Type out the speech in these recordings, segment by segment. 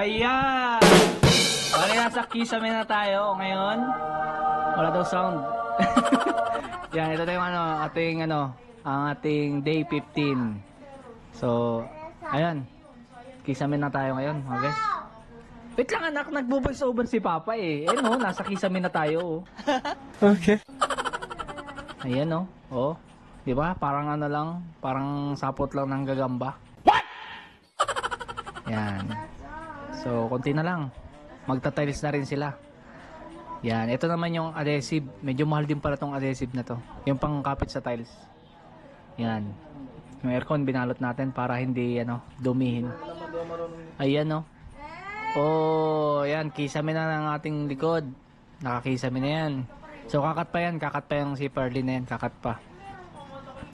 Ayan! Bali, nasa Kisame na tayo ngayon. Wala daw sound. Yan, ito na yung ang ating day 15. So, ayan. Kisame na tayo ngayon, mga guys. Wait lang anak, nagbo-voice over si Papa eh. Eh no, nasa Kisame na tayo. Okay. Ayan no. Oh. 'Di ba? Parang parang sapot lang ng gagamba. Yan. So, konti na lang. Magta-tiles na rin sila. Yan. Ito naman yung adhesive. Medyo mahal din pala tong adhesive na to. Yung pangkapit sa tiles. Yan. Yung aircon binalot natin para hindi dumihin. Ayan no. Oh, yan. Kisame na ng ating likod. Nakakisame na yan. So, kakat pa yan. Kakat pa yung si Perlin na yan. Kakat pa.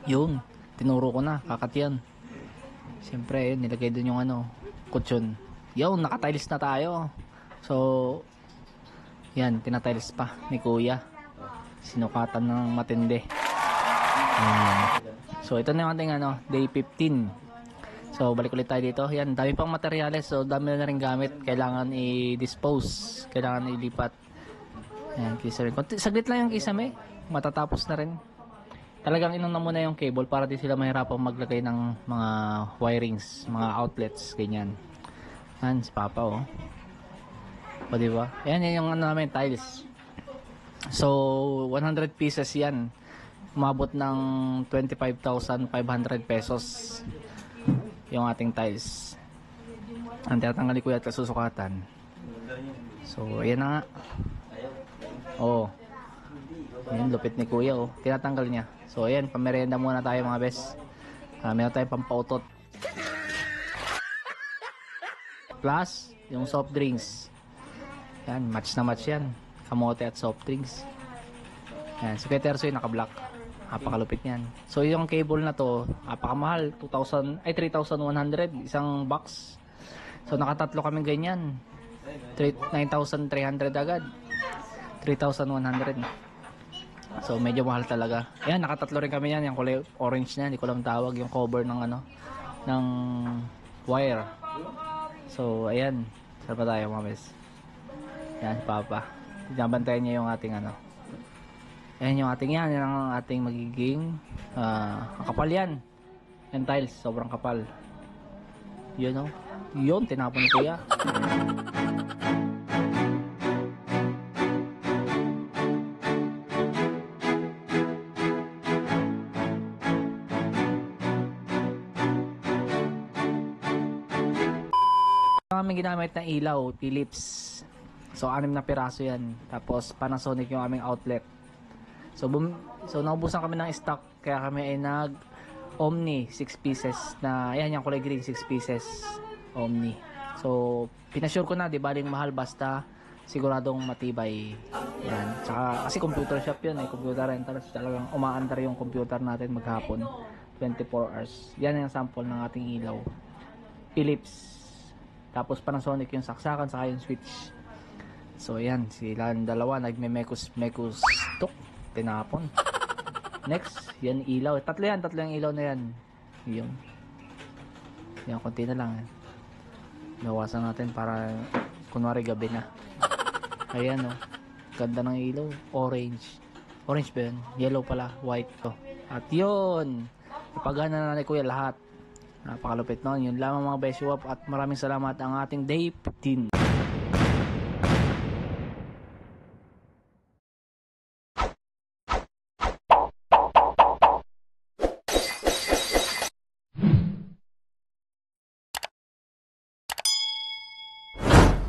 Yun. Tinuro ko na. Kakat yan. Siyempre, nilagay dun yung kutsyon. Yun, nakatiles na tayo. So, yan, tinatiles pa ni Kuya. Sinukatan ng matindi. So, ito na yung ating day 15. So, balik ulit tayo dito. Yan, dami pang materyales. So, dami na rin gamit. Kailangan i-dispose. Kailangan ilipat. Yan, kisame. Saglit lang yung kisame. Matatapos na rin. Talagang inuna muna yung cable para di sila mahirapang maglagay ng mga wirings, mga outlets, ganyan. Yan, si Papa oh. O diba? Yan yung namin, tiles. So, 100 pieces yan. Umabot ng 25,500 pesos yung ating tiles. Ang tinatanggal ni Kuya at susukatan. So, ayan na nga. Oh. Ayan, lupit ni Kuya oh. Tinatanggal niya. So ayan, pamerienda muna tayo mga bes. Meron tayong pampautot. Plus, yung soft drinks. Yan, match na match yan. Kamote at soft drinks. Yan, si Kuya Tersoy naka-black. Napakalupit niyan. So yung cable na to, napakamahal. 3,100 isang box. So nakatatlo kaming ganyan. 9,300 agad. 3,100. So medyo mahal talaga. Ayan, nakatatlo rin kami yan. Yung kulay orange na, hindi ko lang tawag yung cover ng ng wire. So ayan, saan pa tayo mga bes? Yan si Papa. Binabantayan niya yung ating ayan yung ating yan ang ating magiging kapal yan. Yan tiles, sobrang kapal. Yun oh. Yun, tinapon ko ya. Kami ginamit na ilaw, Philips. So 6 na piraso yan. Tapos Panasonic yung aming outlet. So naubusan kami ng stock kaya kami ay nag Omni 6 pieces na ayan yung kulay green 6 pieces Omni. So pinasure ko na, di baling mahal basta siguradong matibay. Yan. Tsaka kasi computer shop yun, computer rental. Talagang umaandar yung computer natin maghapon 24 hours. Yan yung sample ng ating ilaw. Philips. Tapos Panasonic yung saksakan saka yung switch. So ayan, sila dalawa nagme-mekos tok, tinapon. Next, yan ilaw. Tatlo yung ilaw na yan. Yan, konti na lang. Nawasan natin para kunwari gabi na. Ayan oh. Ganda ng ilaw, orange. Orange ba yun? Yellow pala, white to. At yun, ipagana na ni Kuya lahat. Napakalupit nun. Yun lamang mga Beshuap at maraming salamat ang ating day 15.